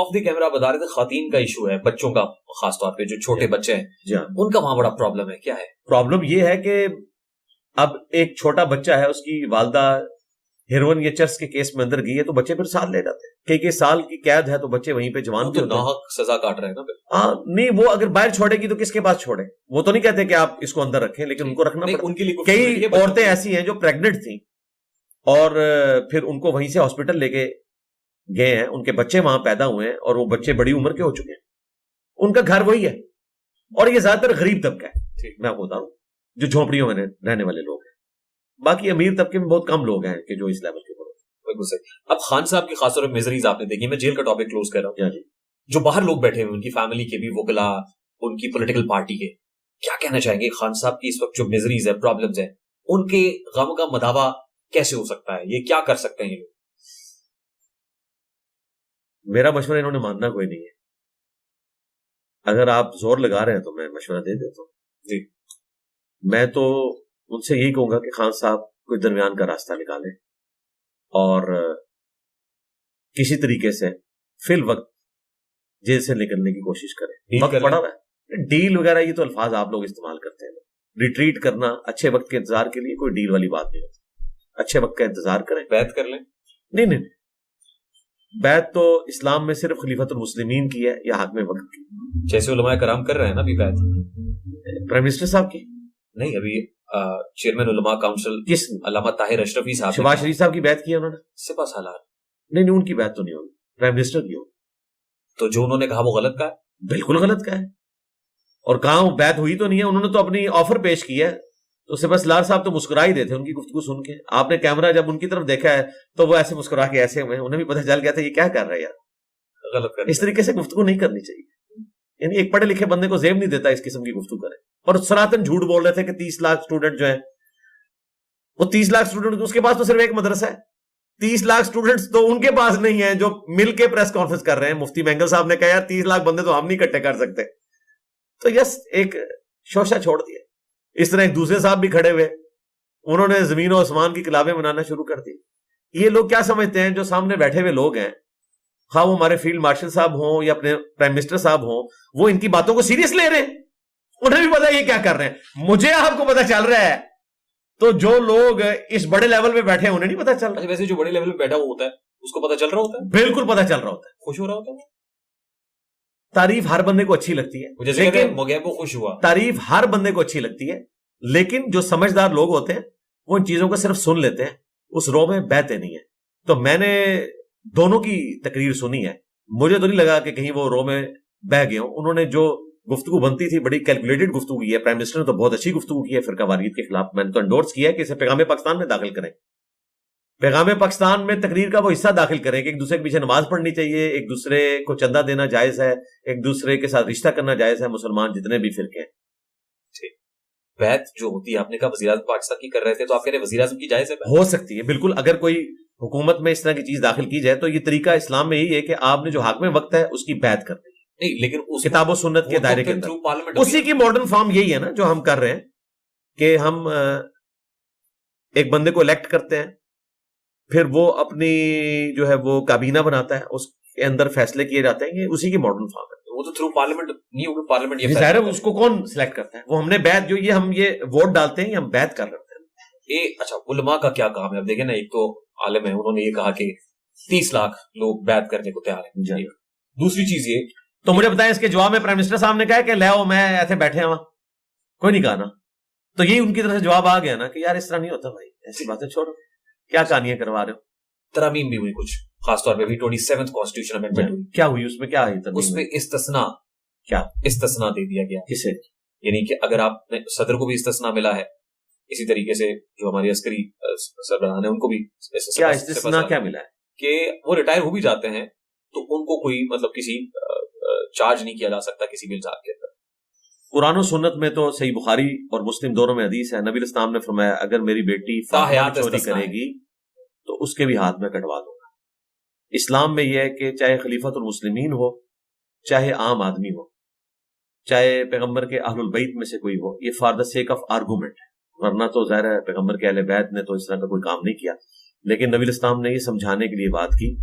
Of the camera بتا رہے تھے خواتین کا ایشو ہے، بچوں کا خاص طور پہ جو چھوٹے بچے ہیں ان کا وہاں بڑا پرابلم ہے. کیا ہے پرابلم؟ یہ ہے کہ اب ایک چھوٹا بچہ ہے، اس کی والدہ ہیروئن یا چرس کے کیس میں اندر گئی ہے تو بچے پھر ساتھ لے جاتے ہیں. کئی سال کی قید ہے تو بچے وہیں پہ جوان تو ناحق سزا کاٹ رہے ہیں نا. ہاں نہیں، وہ اگر باہر چھوڑے گی تو کس کے پاس چھوڑے؟ وہ تو نہیں کہتے کہ آپ اس کو اندر رکھیں، لیکن ان کو رکھنا پڑتا. ان کے لیے کئی عورتیں ایسی ہیں جو پریگننٹ تھیں اور پھر ان کو وہیں سے ہاسپٹل لے کے گئے ہیں، ان کے بچے وہاں پیدا ہوئے ہیں اور وہ بچے بڑی عمر کے ہو چکے ہیں. ان کا گھر وہی ہے اور یہ زیادہ تر غریب طبقہ ہے. میں آپ کو بتا رہا ہوں جو جھونپڑیوں میں رہنے والے لوگ ہیں. باقی امیر طبقے میں بہت کم لوگ ہیں کہ جو اس لیول کے اوپر. اب خان صاحب کی خاص طور پر میزریز آپ نے دیکھی. میں جیل کا ٹاپک کلوز کر رہا ہوں. جو باہر لوگ بیٹھے ہوئے ان کی فیملی کے بھی وکلا، ان کی پولیٹیکل پارٹی کے، کیا کہنا چاہیں گے خان صاحب کی اس وقت جو میزریز ہے، پرابلمز ہیں، ان کے غم کا مداوا کیسے ہو سکتا ہے؟ یہ کیا کر سکتے ہیں یہ لوگ؟ میرا مشورہ انہوں نے ماننا کوئی نہیں ہے. اگر آپ زور لگا رہے ہیں تو میں مشورہ دے دیتا ہوں. جی میں تو ان سے یہی کہوں گا کہ خان صاحب کوئی درمیان کا راستہ نکالیں اور کسی طریقے سے فی الوقت جیل سے نکلنے کی کوشش کریں. وقت پڑا ہوا ہے. ڈیل وغیرہ یہ تو الفاظ آپ لوگ استعمال کرتے ہیں. ریٹریٹ کرنا اچھے وقت کے انتظار کے لیے کوئی ڈیل والی بات نہیں ہوتی. اچھے وقت کا انتظار کریں. بیعت کر لیں. نہیں، بیعت تو اسلام میں صرف خلیفۃ المسلمین کی ہے یا حاکم وقت کی. جیسے علماء کرام کر رہے ہیں نا ابھی بیعت. پرائم منسٹر صاحب کی نہیں، ابھی چیئرمین علماء کاؤنسل کس علامہ طاہر اشرفی صاحب، شہباز شریف صاحب کی بیعت کی ہے انہوں نے. سپہ سالار نہیں، ان کی بیعت تو نہیں ہوگی، پرائم منسٹر کی ہوگی. تو جو انہوں نے کہا وہ غلط کہا ہے. بالکل غلط کہا ہے. اور کہاں بیعت ہوئی تو نہیں ہے. انہوں نے تو اپنی آفر پیش کی ہے تو سپہ سالار صاحب تو مسکرا ہی دیتے ان کی گفتگو سن کے. آپ نے کیمرہ جب ان کی طرف دیکھا ہے تو وہ ایسے مسکرا کے ایسے ہوئے، انہیں بھی پتہ چل گیا تھا یہ کیا کر رہے ہیں یار. غلط کر اس طریقے سے گفتگو نہیں کرنی چاہیے. یعنی ایک پڑھے لکھے بندے کو زیب نہیں دیتا اس قسم کی گفتگو کرے. اور سناتن جھوٹ بول رہے تھے کہ 30 لاکھ اسٹوڈنٹ جو ہیں، وہ 30 لاکھ اسٹوڈنٹ اس کے پاس تو صرف ایک مدرسہ ہے. 30 لاکھ اسٹوڈنٹس تو ان کے پاس نہیں ہیں جو مل کے پریس کانفرنس کر رہے ہیں. مفتی مینگل صاحب نے کہا یار 30 لاکھ بندے تو ہم نہیں اکٹھے کر سکتے. تو یس ایک شوشہ چھوڑ دیا. اس طرح ایک دوسرے صاحب بھی کھڑے ہوئے، انہوں نے زمین و آسمان کی کتابیں بنانا شروع کر دی. یہ لوگ کیا سمجھتے ہیں جو سامنے بیٹھے ہوئے لوگ ہیں، خواہ وہ ہمارے فیلڈ مارشل صاحب ہوں یا اپنے پرائم منسٹر صاحب ہوں، وہ ان کی باتوں کو سیریس لے رہے ہیں؟ انہیں بھی پتا یہ کیا کر رہے ہیں. مجھے آپ کو پتا چل رہا ہے تو جو لوگ اس بڑے لیول پہ بیٹھے ہیں انہیں نہیں پتا چل رہا. ویسے جو بڑے لیول پہ بیٹھا ہوا ہوتا ہے اس کو پتا چل رہا ہوتا ہے. بالکل پتا چل رہا ہوتا ہے. خوش ہو رہا ہوتا ہے. تعریف ہر بندے کو اچھی لگتی ہے، لیکن مغیب کو خوش ہوا. تعریف ہر بندے کو اچھی لگتی ہے، لیکن جو سمجھدار لوگ ہوتے ہیں وہ ان چیزوں کو صرف سن لیتے ہیں، اس رو میں بہتے نہیں ہیں. تو میں نے دونوں کی تقریر سنی ہے، مجھے تو نہیں لگا کہ کہیں وہ رو میں بہ گئے ہوں. انہوں نے جو گفتگو بنتی تھی بڑی کیلکولیٹڈ گفتگو کی ہے. پرائم منسٹر نے تو بہت اچھی گفتگو کی ہے فرقہ واریت کے خلاف. میں نے تو انڈورس کیا ہے کہ اسے پیغام پاکستان میں داخل کریں. پیغام پاکستان میں تقریر کا وہ حصہ داخل کریں کہ ایک دوسرے کے پیچھے نماز پڑھنی چاہیے، ایک دوسرے کو چندہ دینا جائز ہے، ایک دوسرے کے ساتھ رشتہ کرنا جائز ہے، مسلمان جتنے بھی فرقے ہیں. بیعت جو ہوتی ہے، آپ نے کہا وزیر اعظم پاکستان کی کر رہے تھے، تو آپ کہہ رہے ہیں وزیر اعظم کی جائز ہے؟ ہو سکتی ہے بالکل. اگر کوئی حکومت میں اس طرح کی چیز داخل کی جائے تو یہ طریقہ اسلام میں یہی ہے کہ آپ نے جو حاکم وقت ہے اس کی بیعت کرنی ہے. نہیں، لیکن کتاب و سنت کے دائرے کے اندر اسی کی ماڈرن فارم یہی ہے نا جو ہم کر رہے ہیں کہ ہم ایک بندے کو الیکٹ کرتے ہیں، پھر وہ اپنی جو ہے وہ کابینہ بناتا ہے، اس کے اندر فیصلے کیے جاتے ہیں. یہ اسی کی ماڈرن فارم ہے. وہ تو تھرو پارلیمنٹ نہیں ہوگی. پارلیمنٹ یہ ظاہر ہے اس کو کون سلیکٹ کرتا ہے؟ وہ ہم نے بیعت جو یہ ہم یہ ووٹ ڈالتے ہیں یہ ہم بیعت کر رہے ہیں. اچھا، علماء کا کیا کام ہے؟ اب دیکھیں نا، ایک تو عالم ہے، انہوں نے یہ کہا کہ 30 لاکھ لوگ بیعت کرنے کو تیار ہیں. دوسری چیز یہ تو مجھے بتائیں اس کے جواب میں پرائم منسٹر صاحب نے کہا کہ لے آؤ میں ایسے بیٹھے ہوں، کوئی نہیں کہا نا. تو یہی ان کی طرف سے جواب آ گیا نا کہ یار اس طرح نہیں ہوتا بھائی، ایسی باتیں چھوڑو، کیا کہانیاں کروا رہے ہو. ترامیم بھی ہوئی کچھ، خاص طور پہ 27th کانسٹیٹیوشن امینڈمنٹ ہوئی. کیا ہوئی اس میں؟ کیا آئی؟ اس میں استثناء، کیا استثناء دے دیا گیا. کسے؟ یعنی کہ اگر آپ نے صدر کو بھی استثناء ملا ہے، اسی طریقے سے جو ہماری عسکری سربراہان ہیں ان کو بھی کیا استثناء کیا ملا ہے کہ وہ ریٹائر ہو بھی جاتے ہیں تو ان کو کوئی مطلب کسی چارج نہیں کیا جا سکتا کسی بھی الزام کے اندر. قرآن و سنت میں تو صحیح بخاری اور مسلم دونوں میں حدیث ہے، نبی الاسلام نے فرمایا اگر میری بیٹی چوری کرے گی تو اس کے بھی ہاتھ میں کٹوا دوں گا. اسلام میں یہ ہے کہ چاہے خلیفۃ المسلمین ہو، چاہے عام آدمی ہو، چاہے پیغمبر کے اہل البیت میں سے کوئی ہو، یہ for the sake of argument ہے. ورنہ تو ظاہر ہے پیغمبر کے اہل بیت نے تو اس طرح کا کوئی کام نہیں کیا، لیکن نبی الاسلام نے یہ سمجھانے کے لیے بات کی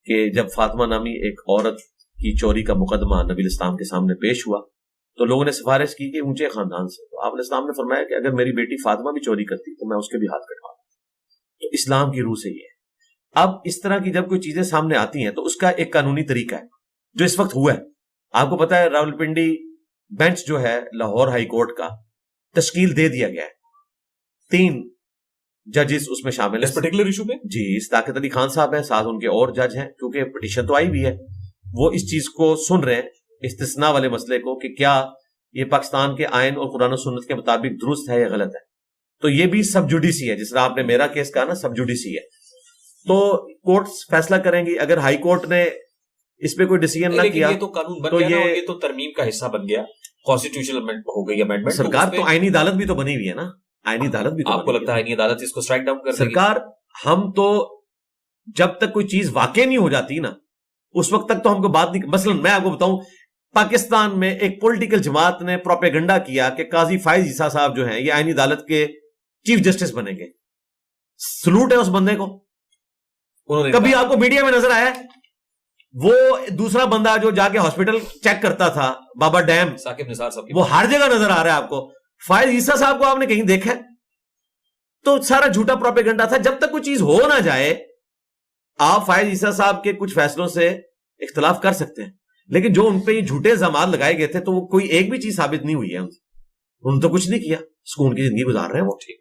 کہ جب فاطمہ نامی ایک عورت کی چوری کا مقدمہ نبی اسلام کے سامنے پیش ہوا تو لوگوں نے سفارش کی کہ اونچے خاندان سے، تو آپ اسلام نے فرمایا کہ اگر میری بیٹی فاطمہ بھی چوری کرتی تو میں اس کے بھی ہاتھ کٹواؤں. تو اسلام کی روح سے یہ ہے. اب اس طرح کی جب کوئی چیزیں سامنے آتی ہیں تو اس کا ایک قانونی طریقہ ہے جو اس وقت ہوا ہے. آپ کو پتا ہے راولپنڈی بینچ جو ہے لاہور ہائی کورٹ کا تشکیل دے دیا گیا ہے، 3 ججز اس میں شامل اس پرٹیکولر ایشو میں. جی طاقت علی خان صاحب ہیں، ساتھ ان کے اور جج ہیں، کیونکہ پٹیشن تو آئی بھی ہے، وہ اس چیز کو سن رہے ہیں استثناء والے مسئلے کو کہ کیا یہ پاکستان کے آئین اور قرآن و سنت کے مطابق درست ہے یا غلط ہے. تو یہ بھی سب جوڈیسی ہے، جس طرح آپ نے میرا کیس کہا نا سب جوڈیسی ہے. تو کورٹ فیصلہ کریں گی. اگر ہائی کورٹ نے اس پہ کوئی ڈیسیژن نہ کیا یہ تو قانون بن گیا، یہ تو ترمیم کا حصہ بن گیا، کانسٹیٹیوشنل امینڈمنٹ ہو گئی امینڈمنٹ. سرکار تو آئینی عدالت بھی تو بنی ہوئی ہے نا، آئینی عدالت بھی تو آپ کو لگتا ہے آئینی عدالت اس کو اسٹرائک ڈاؤن کر سرکار؟ ہم تو جب تک کوئی چیز واقع نہیں ہو جاتی نا اس وقت تک تو ہم کو بات نہیں. مثلا میں آپ کو بتاؤں، پاکستان میں ایک پولیٹیکل جماعت نے پروپیگنڈا کیا کہ قاضی فائز عیسیٰ صاحب جو ہیں یہ آئینی عدالت کے چیف جسٹس بنیں گے. سلوٹ ہے اس بندے کو. کبھی آپ کو میڈیا میں نظر آیا ہے وہ دوسرا بندہ جو جا کے ہاسپٹل چیک کرتا تھا بابا ڈیم، ثاقب نثار صاحب، وہ ہر جگہ نظر آ رہا ہے آپ کو. فائز عیسیٰ صاحب کو آپ نے کہیں دیکھا ہے؟ تو سارا جھوٹا پروپیگنڈا تھا. جب تک کوئی چیز ہو نہ جائے آپ فائز عیسیٰ صاحب کے کچھ فیصلوں سے اختلاف کر سکتے ہیں، لیکن جو ان پہ یہ جھوٹے الزامات لگائے گئے تھے تو وہ کوئی ایک بھی چیز ثابت نہیں ہوئی ہے. انہوں نے تو کچھ نہیں کیا، سکون کی زندگی گزار رہے ہیں وہ. ٹھیک،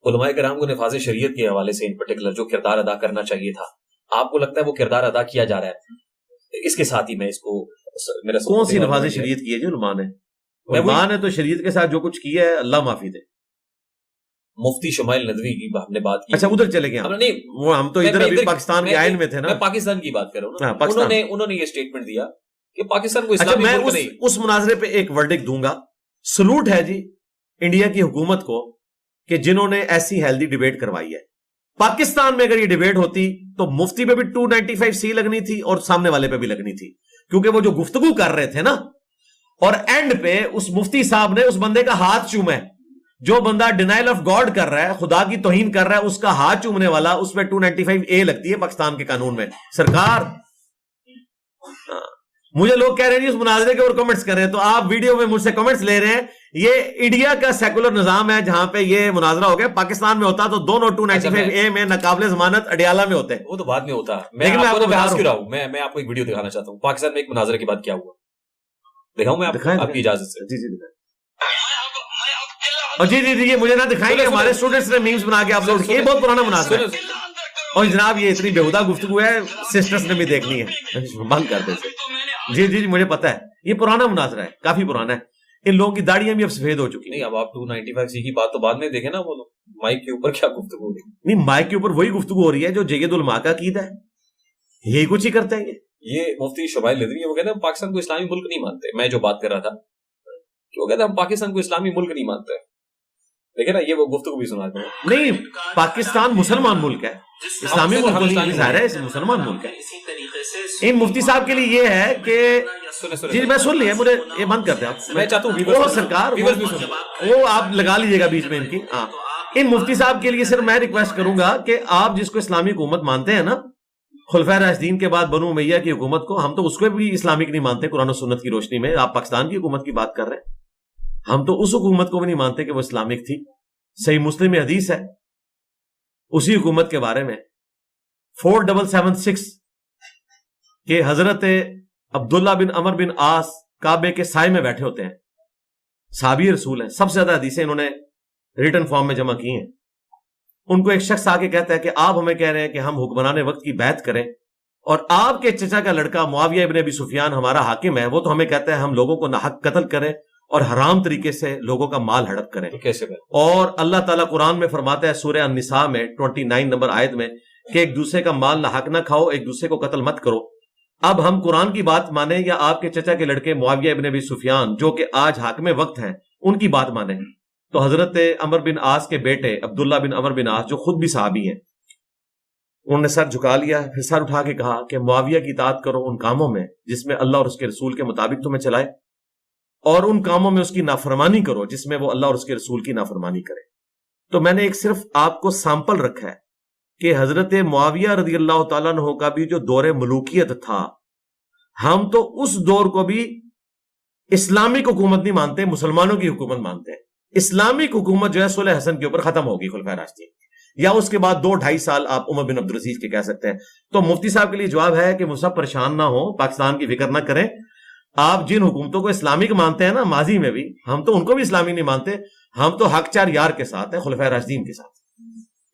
علماء کرام کو نفاذ شریعت کے حوالے سے ان پرٹیکولر جو کردار ادا کرنا چاہیے تھا، آپ کو لگتا ہے وہ کردار ادا کیا جا رہا ہے؟ اس کے ساتھ ہی میں اس کو میرا کون سی نفاذ شریعت کی ہے جو علماء نے؟ علماء نے تو شریعت کے ساتھ جو کچھ کیا ہے اللہ معافی دے. مفتی شمائل ندوی کی ہم نے بات کی. اچھا ادھر چلے گئے وہ ہم تو ادھر ابھی پاکستان کے آئین میں تھے نا. میں پاکستان کی بات کر رہا ہوں. انہوں نے یہ اسٹیٹمنٹ دیا کہ پاکستان کو اسلامی میں ملک نہیں. اس مناظرے پہ ایک ورڈکٹ دوں گا. سلوٹ ہے جی انڈیا کی حکومت کو کہ جنہوں نے ایسی ہیلدی ڈیبیٹ کروائی ہے. پاکستان میں اگر یہ ڈیبیٹ ہوتی تو مفتی پہ بھی 295C لگنی تھی اور سامنے والے پہ بھی لگنی تھی، کیونکہ وہ جو گفتگو کر رہے تھے نا اور اینڈ پہ اس مفتی صاحب نے اس بندے کا ہاتھ چوما ہے. جو بندہ ڈینائل آف گاڈ کر رہا ہے، خدا کی توہین کر رہا ہے، اس کا ہاتھ چومنے والا اس پہ 295A لگتی ہے پاکستان کے قانون میں. سرکار مجھے لوگ کہہ رہے ہیں اس مناظرے کے اور کمنٹس کر رہے ہیں، تو آپ ویڈیو میں مجھ سے کمنٹس لے رہے ہیں. یہ انڈیا کا سیکولر نظام ہے جہاں پہ یہ مناظرہ ہو گیا. پاکستان میں ہوتا تو دونوں 295A میں ناقابل ضمانت اڈیالہ میں ہوتے. وہ تو بعد میں ہوتا. میں آپ کو ایک ویڈیو دکھانا چاہتا ہوں. پاکستان میں ایک مناظرے کے بعد کیا ہوا دکھاؤں میں آپ کی اجازت سے. جی جی اور جی جی جی یہ مجھے نہ دکھائیں گے، ہمارے اسٹوڈنٹس نے میمز بنا کے اپلوڈ کیے. بہت پرانا مناظرہ ہے. اور جناب یہ اتنی بےہودہ گفتگو ہے سسٹرز نے بھی دیکھنی ہے، بند کر دے. جی جی مجھے پتا ہے یہ پرانا مناظرہ ہے، کافی پرانا ہے. ان لوگوں کی داڑیاں بھی اب سفید ہو چکی. نہیں اب آپ 295C کی بات تو بعد میں دیکھیں نا. وہ مائک کے اوپر کیا گفتگو ہو رہی ہے؟ نہیں مائک کے اوپر وہی گفتگو ہو رہی ہے جو جید العلماء کا عقیدہ ہے. یہی کچھ ہی کرتے ہیں یہ مفتی شمائل ندوی. وہ کہتے ہیں پاکستان کو اسلامی ملک نہیں مانتے. میں جو بات کر رہا تھا وہ کہتے ہیں ہم پاکستان کو اسلامی ملک نہیں مانتے. دیکھیں نا یہ وہ گفتگو بھی سنا دیں. نہیں پاکستان مسلمان ملک ہے، اسلامی ملک نہیں. ظاہر ہے مسلمان ملک ہے. ان مفتی صاحب کے لیے یہ ہے کہ جی میں سن لیا، مجھے یہ بند کرتے آپ. میں چاہتا ہوں سرکار وہ آپ لگا لیجیے گا بیچ میں ان کی. ہاں ان مفتی صاحب کے لیے صرف میں ریکویسٹ کروں گا کہ آپ جس کو اسلامی حکومت مانتے ہیں نا، خلفائے راشدین کے بعد بنو امیہ کی حکومت کو، ہم تو اس کو بھی اسلامک نہیں مانتے قرآن و سنت کی روشنی میں. آپ پاکستان کی حکومت کی بات کر رہے ہیں، ہم تو اس حکومت کو بھی نہیں مانتے کہ وہ اسلامک تھی. صحیح مسلم میں حدیث ہے اسی حکومت کے بارے میں 4776 کہ حضرت عبداللہ بن عمر بن عاص کعبے کے سائے میں بیٹھے ہوتے ہیں. صحابی رسول ہیں، سب سے زیادہ حدیثیں انہوں نے ریٹن فارم میں جمع کی ہیں. ان کو ایک شخص آ کے کہتا ہے کہ آپ ہمیں کہہ رہے ہیں کہ ہم حکمران وقت کی بیعت کریں، اور آپ کے چچا کا لڑکا معاویہ ابن ابی سفیان ہمارا حاکم ہے، وہ تو ہمیں کہتا ہے ہم لوگوں کو ناحق قتل کریں اور حرام طریقے سے لوگوں کا مال ہڑپ کریں. کیسے؟ اور اللہ تعالیٰ قرآن میں فرماتا ہے سورہ النساء میں 29 نمبر آیت میں کہ ایک دوسرے کا مال ناحق نہ کھاؤ، ایک دوسرے کو قتل مت کرو. اب ہم قرآن کی بات مانیں یا آپ کے چچا کے لڑکے معاویہ ابن ابی سفیان جو کہ آج حاکم وقت ہیں ان کی بات مانیں؟ تو حضرت عمر بن عاص کے بیٹے عبداللہ بن عمر بن عاص جو خود بھی صحابی ہیں، انہوں نے سر جھکا لیا، پھر سر اٹھا کے کہا کہ معاویہ کی اطاعت کرو ان کاموں میں جس میں اللہ اور اس کے رسول کے مطابق تمہیں چلائے، اور ان کاموں میں اس کی نافرمانی کرو جس میں وہ اللہ اور اس کے رسول کی نافرمانی کرے. تو میں نے ایک صرف آپ کو سیمپل رکھا ہے کہ حضرت معاویہ رضی اللہ تعالیٰ عنہ کا بھی جو دور ملوکیت تھا، ہم تو اس دور کو بھی اسلامک حکومت نہیں مانتے، مسلمانوں کی حکومت مانتے ہیں. اسلامک حکومت جو ہے صلح حسن کے اوپر ختم ہوگی خلفائے راشدین، یا اس کے بعد 2-2.5 سال آپ عمر بن عبدالعزیز کے کہہ سکتے ہیں. تو مفتی صاحب کے لیے جواب ہے کہ مصعب پریشان نہ ہو، پاکستان کی فکر نہ کریں. آپ جن حکومتوں کو اسلامک مانتے ہیں نا ماضی میں بھی، ہم تو ان کو بھی اسلامی نہیں مانتے، ہم تو حق چار یار کے ساتھ ہیں، خلفائے راشدین کے ساتھ.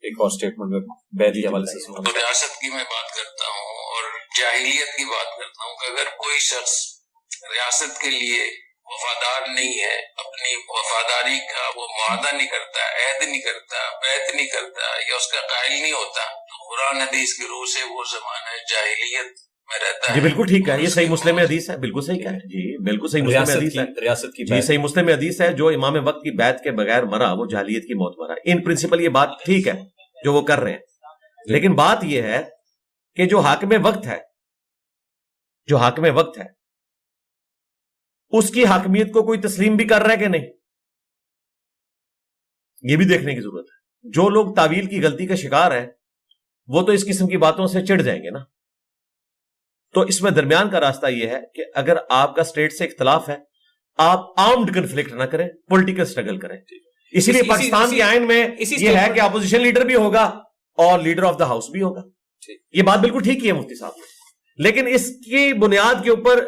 ایک اور سٹیٹمنٹ میں بیعت کے حوالے سے سنا. تو ریاست کی میں بات کرتا ہوں اور جاہلیت کی بات کرتا ہوں کہ اگر کوئی شخص ریاست کے لیے وفادار نہیں ہے، اپنی وفاداری کا وہ معاہدہ نہیں کرتا، عہد نہیں کرتا، بیعت نہیں کرتا، یا اس کا قائل نہیں ہوتا، تو قرآن حدیث کی روح سے وہ زمانہ جاہلیت میں رہتا ہے. جی بالکل ٹھیک ہے، یہ صحیح مسلم میں حدیث ہے، بالکل صحیح ہے جی، بالکل صحیح مسلم میں حدیث ہے. ریاست کی جی صحیح مسلم میں حدیث ہے، جو امام وقت کی بیعت کے بغیر مرا وہ جاہلیت کی موت مرا. ان پرنسپل یہ بات ٹھیک ہے جو وہ کر رہے ہیں، لیکن بات یہ ہے کہ جو حاکم وقت ہے، جو حاکم وقت ہے اس کی حاکمیت کو کوئی تسلیم بھی کر رہا ہے کہ نہیں، یہ بھی دیکھنے کی ضرورت ہے. جو لوگ تعویل کی غلطی کا شکار ہیں وہ تو اس قسم کی باتوں سے چڑ جائیں گے نا. تو اس میں درمیان کا راستہ یہ ہے کہ اگر آپ کا اسٹیٹ سے اختلاف ہے، آپ آرمڈ کنفلکٹ نہ کریں، پولیٹیکل سٹرگل کریں. اسی لیے پاکستان کے آئین میں یہ ہے کہ اپوزیشن لیڈر بھی ہوگا اور لیڈر آف دا ہاؤس بھی ہوگا. یہ بات بالکل ٹھیک ہے مفتی صاحب نے، لیکن اس کی بنیاد کے اوپر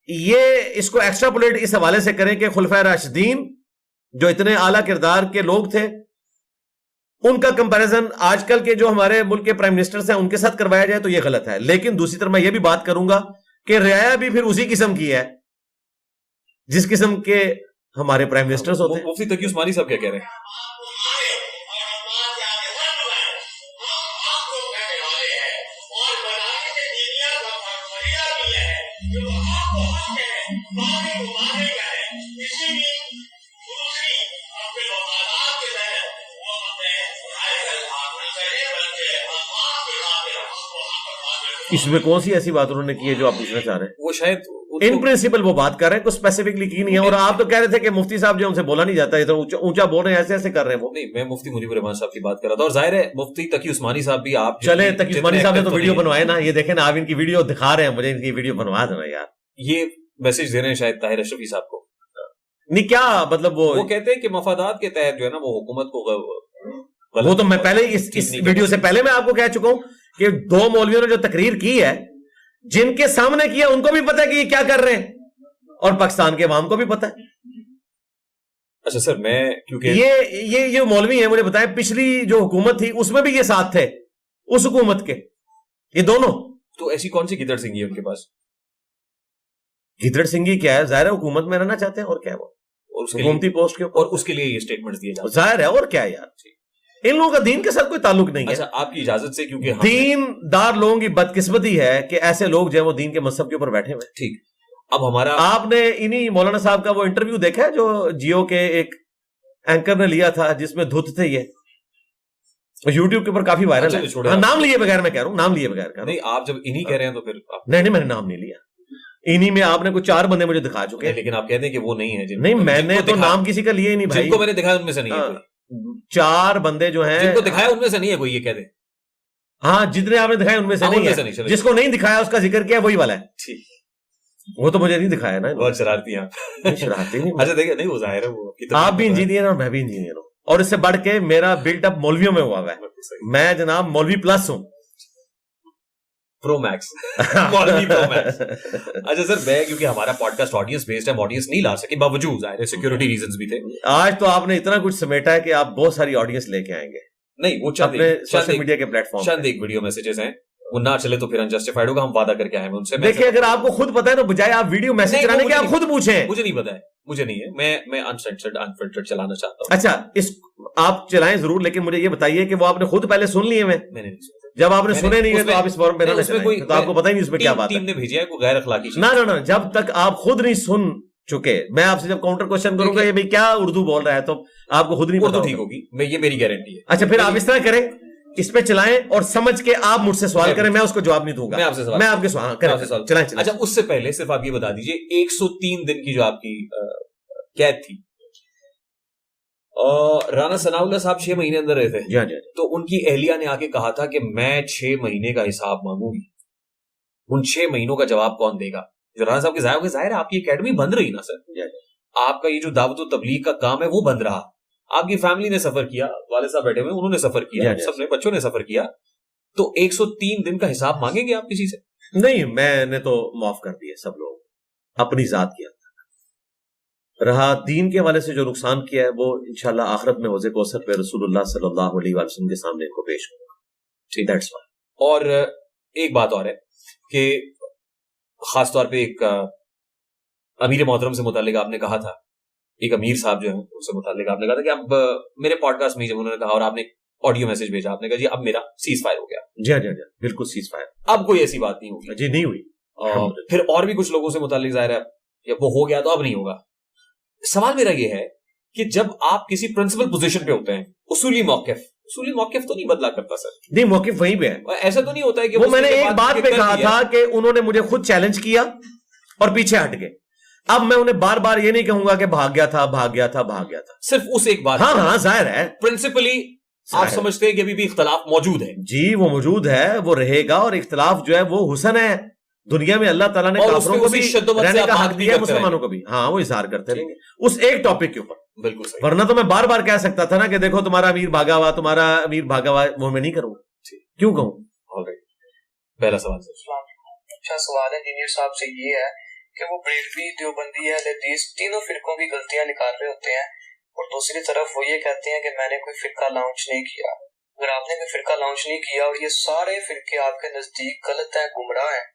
یہ اس کو ایکسٹراپولیٹ اس حوالے سے کریں کہ خلفائے راشدین جو اتنے اعلیٰ کردار کے لوگ تھے، ان کا کمپیریزن آج کل کے جو ہمارے ملک کے پرائم منسٹرز ہیں ان کے ساتھ کروایا جائے تو یہ غلط ہے. لیکن دوسری طرف میں یہ بھی بات کروں گا کہ رعایا بھی پھر اسی قسم کی ہے جس قسم کے ہمارے پرائم منسٹرز ہوتے ہیں. مفتی تقی عثمانی صاحب کیا کہہ رہے ہیں؟ اس میں کون سی ایسی بات انہوں نے کی ہے جو آپ پوچھنا چاہ رہے ہیں؟ وہ شاید ان پرنسپل وہ بات کر رہے ہیں، کوئی اسپیسیفکلی کی نہیں ہے. اور آپ تو کہہ رہے تھے کہ مفتی صاحب جو ان سے بولا نہیں جاتا ہے تو اونچا بول رہے ہیں، ایسے ایسے کر رہے ہیں. وہ نہیں، میں مفتی منیب الرحمان صاحب کی بات کر رہا تھا. اور ظاہر ہے مفتی تقی عثمانی صاحب بھی آپ چلے تقی عثمانی صاحب نے تو ویڈیو بنوائے نا، یہ دیکھیں نا آپ ان کی ویڈیو دکھا رہے ہیں مجھے، ان کی ویڈیو بنوا دینا یار. یہ میسج دے رہے ہیں شاید طاہر اشرفی صاحب کو. نہیں کیا مطلب وہ کہتے ہیں کہ مفادات کے تحت جو ہے نا وہ حکومت کو وہ تو میں پہلے اس ویڈیو سے پہلے میں آپ کو کہہ چکا ہوں کہ 2 مولویوں نے جو تقریر کی ہے، جن کے سامنے کیا ان کو بھی پتا ہے کہ یہ کیا کر رہے ہیں اور پاکستان کے عوام کو بھی پتا ہے. اچھا سر، میں کیونکہ یہ مولوی ہیں مجھے بتائیں، پچھلی جو حکومت تھی اس میں بھی یہ ساتھ تھے اس حکومت کے، یہ دونوں. تو ایسی کون سی گدڑ سنگھی ہے ان کے پاس؟ گدڑ سنگھی کیا ہے؟ ظاہر ہے حکومت میں رہنا چاہتے ہیں، اور کیا ہے وہ حکومتی پوسٹ کے اور اس کے لیے یہ اسٹیٹمنٹ دیے جاتے ہیں. ظاہر ہے، اور کیا ہے یار، ان لوگوں کا دین کے ساتھ کوئی تعلق نہیں ہے. اچھا آپ کی اجازت سے، کیونکہ دین دار لوگوں کی بدقسمتی ہے کہ ایسے لوگ جو ہے وہ دین کے مذہب کے اوپر بیٹھے ہوئے. ٹھیک، اب ہمارا آپ نے انہی مولانا صاحب کا وہ انٹرویو دیکھا ہے جو جیو کے ایک اینکر نے لیا تھا جس میں دھت تھے، یہ یوٹیوب کے اوپر کافی وائرل ہے. نام لیے بغیر میں کہہ رہا ہوں، نام لیے بغیر. نہیں، آپ جب انہی کہہ رہے ہیں تو پھر نہیں میں نے نام نہیں لیا. انہی میں آپ نے کچھ 4 بندے مجھے دکھا چکے ہیں، لیکن آپ کہتے ہیں کہ وہ نہیں ہے. نہیں میں نے تو نام کسی کا لیا ہی نہیں بھائی. جن کو میں نے دکھایا ان میں سے نہیں ہے. 4 بندے جو ہیں جن کو دکھایا ان میں سے نہیں ہے کوئی، یہ کہہ دیں. ہاں جتنے آپ نے دکھائے ان میں سے نہیں ہے. جس کو نہیں دکھایا اس کا ذکر کیا وہی والا ہے. وہ تو مجھے نہیں دکھایا نا. بہت شرارتی ہیں. شرارتی نہیں. اچھا دیکھیں، نہیں وہ ظاہر ہے وہ آپ بھی انجینئر اور میں بھی انجینئر ہوں، اور اس سے بڑھ کے میرا بلڈ اپ مولویوں میں ہوا ہے. میں جناب مولوی پلس ہوں، پرو میکس، مولوی پرو میکس. اچھا سر، میں کیونکہ ہمارا پوڈ کاسٹ آڈینس بیسڈ ہے، آڈینس نہیں لا سکے باوجود ظاہر ہے سیکورٹی ریزنز بھی تھے. آج تو آپ نے اتنا کچھ سمیٹا ہے کہ آپ بہت ساری آڈینس لے کے آئیں گے. نہیں، وہ سوشل میڈیا کے پلیٹ فارم چند ایک ویڈیو میسجز ہیں، وہ نہ چلے تو پھر انجسٹیفائڈ ہوگا. ہم وعدہ کر کے آئے ہیں ان سے. دیکھیں اگر آپ کو خود پتا ہے تو بجائے آپ ویڈیو میسج چلانے کے آپ خود پوچھیں. مجھے نہیں پتا ہے، مجھے نہیں ہے. میں انفلٹرڈ چلانا چاہتا ہوں. اچھا آپ چلائیں ضرور، لیکن مجھے یہ بتائیے کہ وہ آپ نے خود پہلے سن لیے میں نے نہیں سنا. جب آپ نے سنے نہیں ہے تو آپ اس فورم پہ نہ چلائیں، تو آپ کو پتہ ہی نہیں اس پہ کیا بات ہے. ٹیم نے بھیجا ہے کوئی غیر اخلاقی چیز. نہ جب تک آپ خود نہیں سن چکے، میں آپ سے جب کاؤنٹر کوشچن کروں گا یہ بھائی کیا اردو بول رہا ہے، تو آپ کو خود نہیں پتہ. ٹھیک ہوگی، یہ میری گارنٹی ہے. اچھا پھر آپ اس طرح کریں، اس پہ چلائیں اور سمجھ کے آپ مجھ سے سوال کریں، میں اس کو جواب نہیں دوں گا. میں آپ کے سوال چلائیں. اچھا اس سے پہلے صرف آپ یہ بتا دیجئے 103 دن کی جو آپ کی قید تھی رانا ثناءاللہ صاحب 6 مہینے اندر رہے تھے. جی ہاں جی. تو ان کی اہلیہ نے آ کے کہا تھا کہ میں 6 مہینے کا حساب مانگوں گی. ان 6 مہینوں کا جواب کون دے گا؟ جو رانا صاحب کے ظاہر ہے آپ کی اکیڈمی بند رہی نا سر. آپ کا یہ جو دعوت و تبلیغ کا کام ہے وہ بند رہا. آپ کی فیملی نے سفر کیا, والد صاحب بیٹھے ہوئے انہوں نے سفر کیا, سب نے بچوں نے سفر کیا. تو 103 دن کا حساب مانگیں گے آپ کسی سے؟ نہیں, میں نے تو معاف کر دیا سب لوگ, اپنی ذات کیا رہا. دین کے حوالے سے جو نقصان کیا ہے وہ انشاءاللہ آخرت میں حوض کوثر پہ رسول اللہ صلی اللہ علیہ وسلم کے سامنے ان کو پیش ہوگا. اور ایک بات اور ہے کہ خاص طور پہ ایک امیر محترم سے متعلق آپ نے کہا تھا, ایک امیر صاحب جو ہیں اس سے متعلق آپ نے کہا تھا کہ اب میرے پوڈ کاسٹ میں جب انہوں نے کہا اور آپ نے آڈیو میسج بھیجا, آپ نے کہا جی اب میرا سیز فائر ہو گیا. جی جی جی بالکل سیز فائر. اب کوئی ایسی بات نہیں ہوگی. جی نہیں ہوئی. پھر اور بھی کچھ لوگوں سے متعلق ظاہر ہے کہ وہ ہو گیا تو اب نہیں ہوگا. سوال میرا یہ ہے کہ جب آپ کسی پرنسپل پوزیشن پہ ہوتے ہیں, اصولی موقف تو نہیں بدلا کرتا سر. نہیں, موقف وہیں پہ ہے. ایسا تو نہیں ہوتا ہے کہ وہ میں نے ایک بات پہ کہا تھا کہ انہوں نے مجھے خود چیلنج کیا اور پیچھے ہٹ گئے. اب میں انہیں بار بار یہ نہیں کہوں گا کہ بھاگ گیا تھا. صرف اس ایک بات. ہاں ظاہر ہے پرنسپلی آپ سمجھتے ہیں کہ ابھی بھی اختلاف موجود ہے. جی وہ موجود ہے, وہ رہے گا, اور اختلاف جو ہے وہ حسن ہے. دنیا میں اللہ تعالیٰ نے کافروں کو بھی رہنے کا حق دیا, مسلمانوں کو بھی. ہاں وہ اظہار کرتے رہیں گے اس ایک ٹاپک کے اوپر. بالکل صحیح. ورنہ تو میں بار بار کہہ سکتا تھا نا کہ دیکھو تمہارا امیر بھاگا ہوا, وہ میں نہیں کروں گا. کیوں کہوں؟ پہلا سوال اچھا سوال ہے انجینئر صاحب سے, یہ ہے کہ وہ بریلوی, دیوبندی, اہل حدیث تینوں فرقوں کی غلطیاں نکال رہے ہوتے ہیں, اور دوسری طرف وہ یہ کہتے ہیں کہ میں نے کوئی فرقہ لانچ نہیں کیا. اگر آپ نے کوئی فرقہ لانچ نہیں کیا اور یہ سارے فرقے آپ کے نزدیک غلط ہیں, گمراہ ہیں,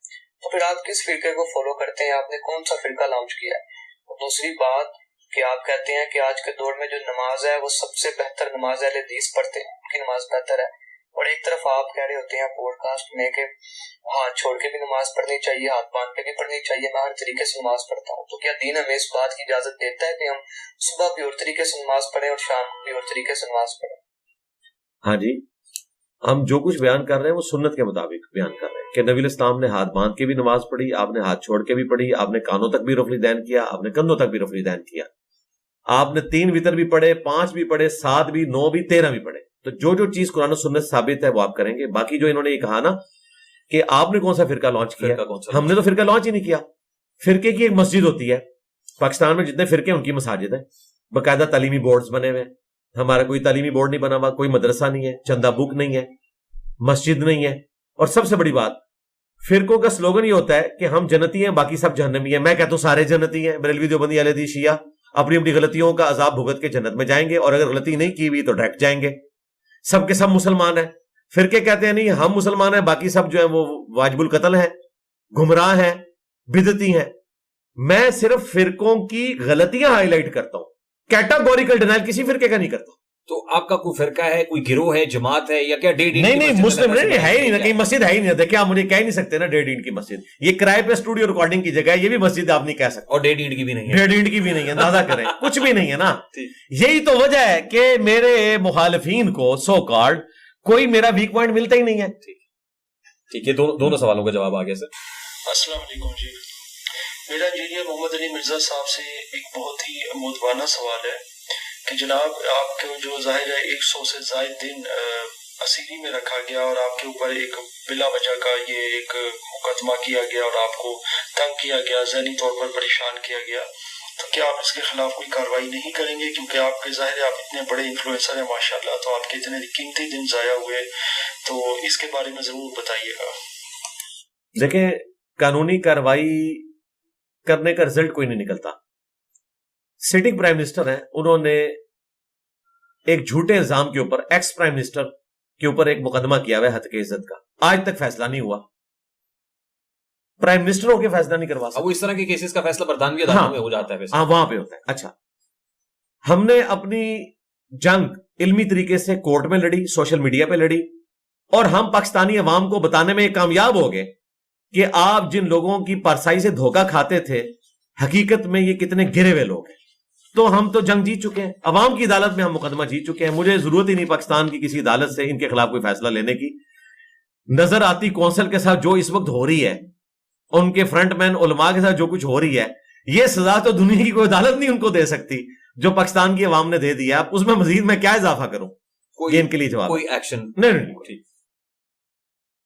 تو پھر آپ کس فرقے کو فالو کرتے ہیں؟ آپ نے کون سا فرقہ لانچ کیا ہے؟ اور دوسری بات کہ آپ کہتے ہیں کہ آج کے دور میں جو نماز ہے وہ سب سے بہتر نماز اہل حدیث پڑھتے ہیں, ان کی نماز بہتر ہے, اور ایک طرف آپ کہہ رہے ہوتے ہیں پوڈ کاسٹ میں کہ ہاتھ چھوڑ کے بھی نماز پڑھنی چاہیے, ہاتھ باندھ کے بھی پڑھنی چاہیے, میں ہر طریقے سے نماز پڑھتا ہوں. تو کیا دین ہمیں اس بات کی اجازت دیتا ہے کہ ہم صبح بھی اور طریقے سے نماز پڑھیں اور شام کو بھی اور طریقے سے نماز پڑھیں؟ ہاں جی, ہم جو کچھ بیان کر رہے ہیں وہ سنت کے مطابق بیان کر رہے ہیں کہ نبی الاسلام نے ہاتھ باندھ کے بھی نماز پڑھی, آپ نے ہاتھ چھوڑ کے بھی پڑھی, آپ نے کانوں تک بھی رفع الیدین کیا, آپ نے کندھوں تک بھی رفع الیدین کیا, آپ نے 3 وتر بھی پڑھے, 5 بھی پڑھے, 7 بھی, 9 بھی, 13 بھی پڑھے. تو جو چیز قرآن و سنت ثابت ہے وہ آپ کریں گے. باقی جو انہوں نے یہ کہا نا کہ آپ نے کون سا فرقہ لانچ کیا, ہم نے تو فرقہ لانچ ہی نہیں کیا. فرقے کی ایک مسجد ہوتی ہے پاکستان میں, جتنے فرقے ان کی مساجد ہیں, باقاعدہ تعلیمی بورڈز بنے ہوئے. ہمارا کوئی تعلیمی بورڈ نہیں بنا ہوا, کوئی مدرسہ نہیں ہے, چندہ بک نہیں ہے, مسجد نہیں ہے. اور سب سے بڑی بات, فرقوں کا سلوگن یہ ہوتا ہے کہ ہم جنتی ہیں باقی سب جہنمی ہیں. میں کہتا ہوں سارے جنتی ہیں, بریلوی, دیوبندی, اہل حدیث, شیعہ اپنی اپنی غلطیوں کا عذاب بھگت کے جنت میں جائیں گے, اور اگر غلطی نہیں کی ہوئی تو ڈائریکٹ جائیں گے. سب کے سب مسلمان ہیں. فرقے کہتے ہیں نہیں ہم مسلمان ہیں, باقی سب جو ہیں وہ واجب القتل ہیں, گمراہ ہیں, بدعتی ہیں. میں صرف فرقوں کی غلطیاں ہائی لائٹ کرتا ہوں, کیٹاگوریکل ڈینائل کسی فرقے کا نہیں کرتا. تو آپ کا کوئی فرقہ ہے, کوئی گروہ ہے, جماعت ہے, یا کیا نہیں مسلم نہیں ہے ہی نہیں, کہیں مسجد ہے ہی نہیں. دیکھیں آپ مجھے کہہ نہیں سکتے نا 1.5 اینٹ کی مسجد, یہ کرائے پہ اسٹوڈیو ریکارڈنگ کی جگہ ہے, یہ بھی مسجد آپ نہیں کہہ سکتے. اور 1.5 اینٹ کی بھی نہیں ہے, 1.5 اینٹ کی بھی نہیں ہے, اندازہ کریں کچھ بھی نہیں ہے نا. یہی تو وجہ ہے کہ میرے مخالفین کو سو کارڈ کوئی میرا ویک پوائنٹ ملتا ہی نہیں ہے. ٹھیک ہے, دونوں سوالوں کا جواب آ گیا سر. السلام علیکم جی, میرا انجینئر محمد علی مرزا صاحب سے ایک بہت ہی مودبانہ سوال ہے کہ جناب آپ کو جو ظاہر ہے 100 سے زائد دن اسیری میں رکھا گیا, اور آپ کے اوپر ایک بلا وجہ کا یہ ایک مقدمہ کیا گیا, اور آپ کو تنگ کیا گیا, ذہنی طور پر پریشان کیا گیا, تو کیا آپ اس کے خلاف کوئی کارروائی نہیں کریں گے؟ کیونکہ آپ کے ظاہر ہے آپ اتنے بڑے انفلوئنسر ہیں ماشاءاللہ, تو آپ کے اتنے قیمتی دن ضائع ہوئے, تو اس کے بارے میں ضرور بتائیے گا. دیکھیں قانونی کارروائی کرنے کا رزلٹ کوئی نہیں نکلتا. سٹنگ پرائم منسٹر ہیں, انہوں نے ایک جھوٹے الزام کے اوپر ایکس پرائم منسٹر کے اوپر ایک مقدمہ کیا ہوا ہے حد کے عزت کا, آج تک فیصلہ نہیں ہوا. پرائم منسٹر ہو کے فیصلہ نہیں کروا سکتا. وہ اس طرح کے کیسز کا فیصلہ برطانوی عدالتوں میں ہو جاتا ہے. ہاں وہاں پہ ہوتا ہے. اچھا, ہم نے اپنی جنگ علمی طریقے سے کورٹ میں لڑی, سوشل میڈیا پہ لڑی, اور ہم پاکستانی عوام کو بتانے میں کامیاب ہو گئے کہ آپ جن لوگوں کی پارسائی سے دھوکہ کھاتے تھے حقیقت میں یہ کتنے گرے ہوئے لوگ ہیں. تو ہم تو جنگ جیت چکے ہیں, عوام کی عدالت میں ہم مقدمہ جیت چکے ہیں. مجھے ضرورت ہی نہیں پاکستان کی کسی عدالت سے ان کے خلاف کوئی فیصلہ لینے کی. نظر آتی کونسل کے ساتھ جو اس وقت ہو رہی ہے, ان کے فرنٹ مین علماء کے ساتھ جو کچھ ہو رہی ہے, یہ سزا تو دنیا کی کوئی عدالت نہیں ان کو دے سکتی. جو پاکستان کی عوام نے دے دیا، اس میں مزید میں کیا اضافہ کروں؟ یہ ان کے لیے جواب کوئی ایکشن نہیں ٹھیک